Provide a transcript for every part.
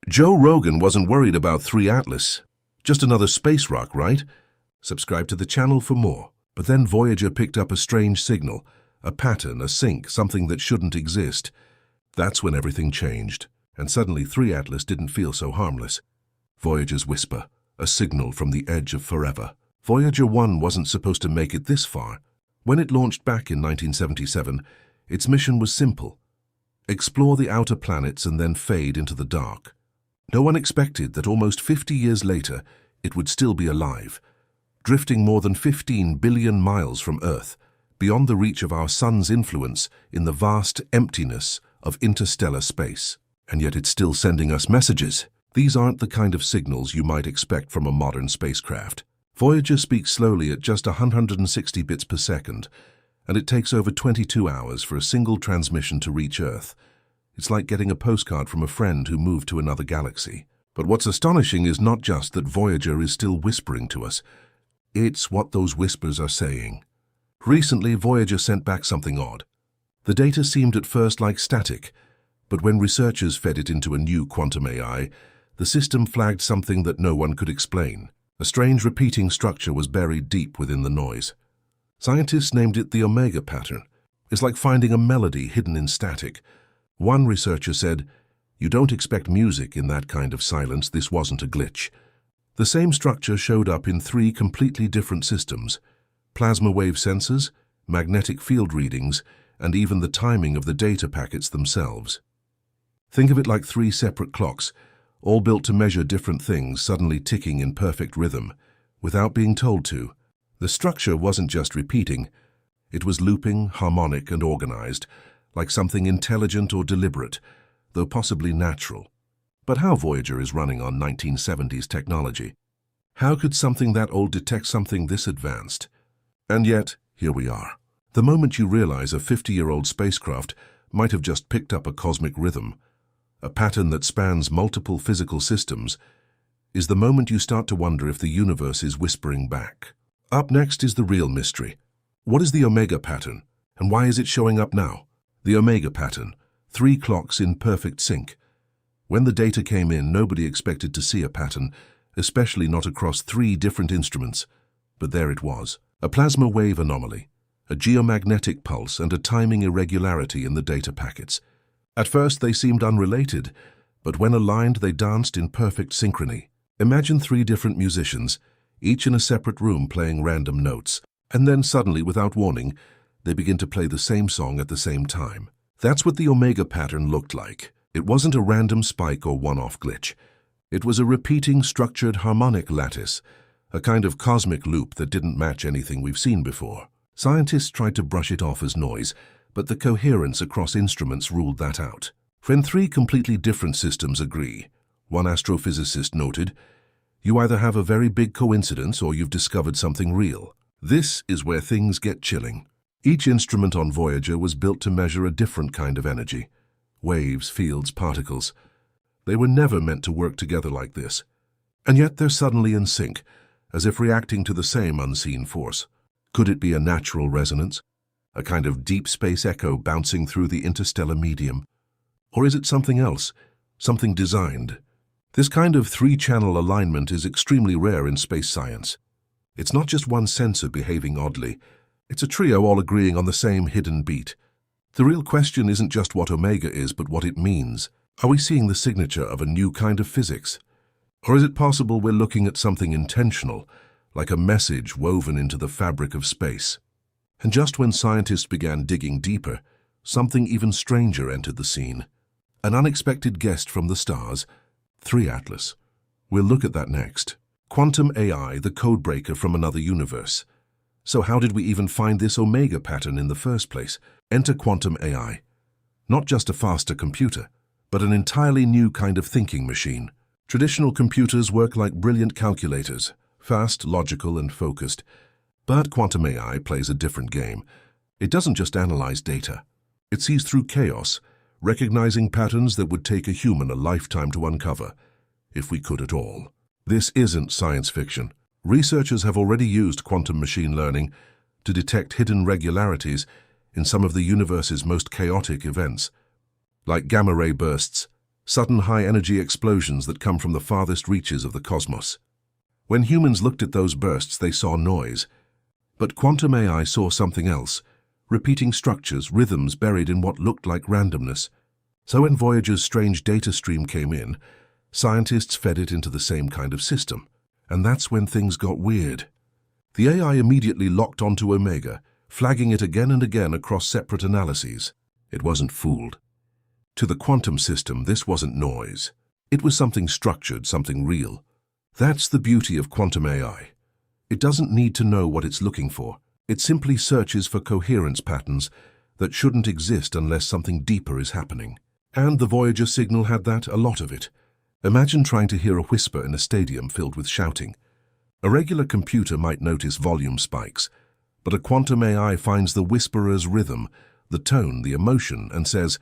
Joe Rogan wasn't worried about 3 Atlas. Just another space rock, right? Subscribe to the channel for more. But then Voyager picked up a strange signal, a pattern, a sync, something that shouldn't exist. That's when everything changed, and suddenly 3 Atlas didn't feel so harmless. Voyager's whisper, a signal from the edge of forever. Voyager 1 wasn't supposed to make it this far. When it launched back in 1977, its mission was simple: explore the outer planets and then fade into the dark. No one expected that almost 50 years later, it would still be alive, drifting more than 15 billion miles from Earth, beyond the reach of our sun's influence in the vast emptiness of interstellar space. And yet it's still sending us messages. These aren't the kind of signals you might expect from a modern spacecraft. Voyager speaks slowly at just 160 bits per second, and it takes over 22 hours for a single transmission to reach Earth. It's like getting a postcard from a friend who moved to another galaxy. But what's astonishing is not just that Voyager is still whispering to us. It's what those whispers are saying. Recently, Voyager sent back something odd. The data seemed at first like static, but when researchers fed it into a new quantum AI, the system flagged something that no one could explain. A strange repeating structure was buried deep within the noise. Scientists named it the Omega pattern. It's like finding a melody hidden in static. One researcher said, "You don't expect music in that kind of silence. This wasn't a glitch." The same structure showed up in 3 completely different systems: plasma wave sensors, magnetic field readings, and even the timing of the data packets themselves. Think of it like 3 separate clocks, all built to measure different things, suddenly ticking in perfect rhythm, without being told to. The structure wasn't just repeating, it was looping, harmonic, and organized, like something intelligent or deliberate, though possibly natural. But how Voyager is running on 1970s technology? How could something that old detect something this advanced? And yet, here we are. The moment you realize a 50-year-old spacecraft might have just picked up a cosmic rhythm, a pattern that spans multiple physical systems, is the moment you start to wonder if the universe is whispering back. Up next is the real mystery. What is the Omega pattern, and why is it showing up now? The Omega pattern, 3 clocks in perfect sync. When the data came in, nobody expected to see a pattern, especially not across 3 different instruments. But there it was, a plasma wave anomaly, a geomagnetic pulse, and a timing irregularity in the data packets. At first they seemed unrelated, but when aligned they danced in perfect synchrony. Imagine 3 different musicians, each in a separate room playing random notes, and then suddenly, without warning, they begin to play the same song at the same time. That's what the Omega pattern looked like. It wasn't a random spike or one-off glitch. It was a repeating, structured harmonic lattice, a kind of cosmic loop that didn't match anything we've seen before. Scientists tried to brush it off as noise, but the coherence across instruments ruled that out. When 3 completely different systems agree, one astrophysicist noted, you either have a very big coincidence or you've discovered something real. This is where things get chilling. Each instrument on Voyager was built to measure a different kind of energy. Waves, fields, particles. They were never meant to work together like this. And yet they're suddenly in sync, as if reacting to the same unseen force. Could it be a natural resonance? A kind of deep space echo bouncing through the interstellar medium? Or is it something else, something designed? This kind of 3-channel alignment is extremely rare in space science. It's not just one sensor behaving oddly. It's a trio all agreeing on the same hidden beat. The real question isn't just what Omega is, but what it means. Are we seeing the signature of a new kind of physics? Or is it possible we're looking at something intentional, like a message woven into the fabric of space? And just when scientists began digging deeper, something even stranger entered the scene. An unexpected guest from the stars, 3 Atlas. We'll look at that next. Quantum AI, the codebreaker from another universe. So how did we even find this Omega pattern in the first place? Enter quantum AI. Not just a faster computer, but an entirely new kind of thinking machine. Traditional computers work like brilliant calculators, fast, logical, and focused. But quantum AI plays a different game. It doesn't just analyze data. It sees through chaos, recognizing patterns that would take a human a lifetime to uncover, if we could at all. This isn't science fiction. Researchers have already used quantum machine learning to detect hidden regularities in some of the universe's most chaotic events, like gamma-ray bursts, sudden high-energy explosions that come from the farthest reaches of the cosmos. When humans looked at those bursts, they saw noise. But quantum AI saw something else, repeating structures, rhythms buried in what looked like randomness. So when Voyager's strange data stream came in, scientists fed it into the same kind of system. And that's when things got weird. The AI immediately locked onto Omega, flagging it again and again across separate analyses. It wasn't fooled. To the quantum system, this wasn't noise. It was something structured, something real. That's the beauty of quantum AI. It doesn't need to know what it's looking for. It simply searches for coherence patterns that shouldn't exist unless something deeper is happening. And the Voyager signal had that, a lot of it. Imagine trying to hear a whisper in a stadium filled with shouting. A regular computer might notice volume spikes, but a quantum AI finds the whisperer's rhythm, the tone, the emotion, and says,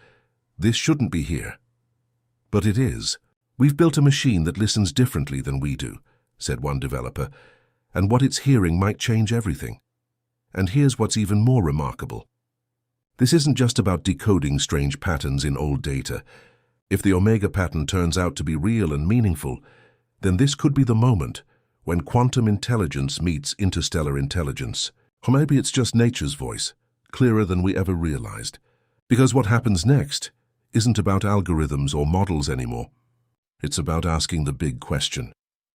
"This shouldn't be here." But it is. "We've built a machine that listens differently than we do," said one developer, "and what it's hearing might change everything." And here's what's even more remarkable. This isn't just about decoding strange patterns in old data. If the Omega pattern turns out to be real and meaningful, then this could be the moment when quantum intelligence meets interstellar intelligence. Or maybe it's just nature's voice, clearer than we ever realized. Because what happens next isn't about algorithms or models anymore. It's about asking the big question.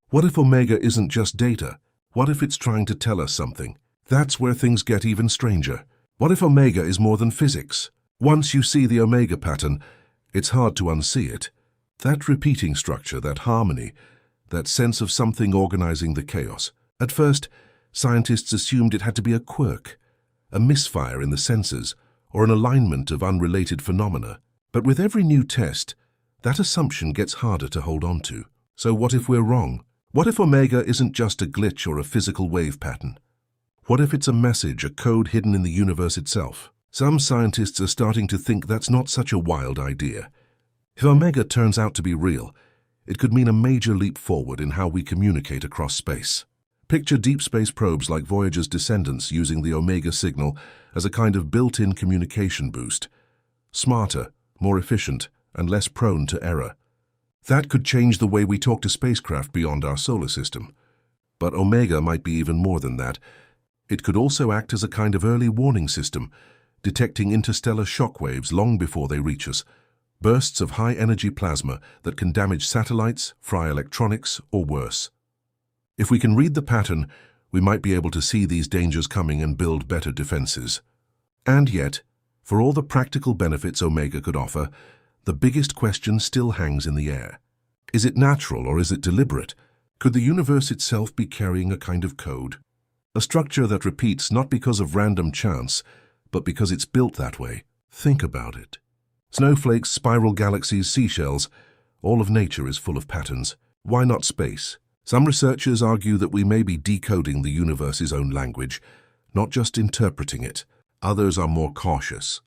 What if Omega isn't just data? What if it's trying to tell us something? That's where things get even stranger. What if Omega is more than physics? Once you see the Omega pattern, it's hard to unsee it. That repeating structure, that harmony, that sense of something organizing the chaos. At first, scientists assumed it had to be a quirk, a misfire in the sensors, or an alignment of unrelated phenomena. But with every new test, that assumption gets harder to hold on to. So what if we're wrong? What if Omega isn't just a glitch or a physical wave pattern? What if it's a message, a code hidden in the universe itself? Some scientists are starting to think that's not such a wild idea. If Omega turns out to be real, it could mean a major leap forward in how we communicate across space. Picture deep space probes like Voyager's descendants using the Omega signal as a kind of built-in communication boost. Smarter, more efficient, and less prone to error. That could change the way we talk to spacecraft beyond our solar system. But Omega might be even more than that. It could also act as a kind of early warning system, detecting interstellar shockwaves long before they reach us, bursts of high-energy plasma that can damage satellites, fry electronics, or worse. If we can read the pattern, we might be able to see these dangers coming and build better defenses. And yet, for all the practical benefits Omega could offer, the biggest question still hangs in the air. Is it natural or is it deliberate? Could the universe itself be carrying a kind of code? A structure that repeats not because of random chance, but because it's built that way. Think about it. Snowflakes, spiral galaxies, seashells, all of nature is full of patterns. Why not space? Some researchers argue that we may be decoding the universe's own language, not just interpreting it. Others are more cautious.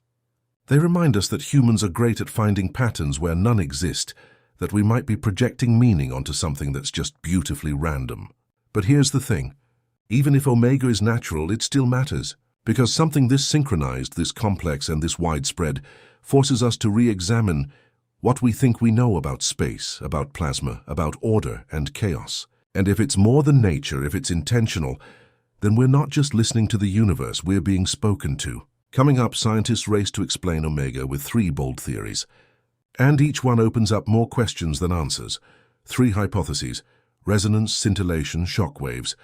They remind us that humans are great at finding patterns where none exist, that we might be projecting meaning onto something that's just beautifully random. But here's the thing. Even if Omega is natural, it still matters, because something this synchronized, this complex, and this widespread forces us to re-examine what we think we know about space, about plasma, about order and chaos. And if it's more than nature, if it's intentional, then we're not just listening to the universe, we're being spoken to. Coming up, scientists race to explain Omega with 3 bold theories. And each one opens up more questions than answers. 3 hypotheses: resonance, scintillation, shock waves.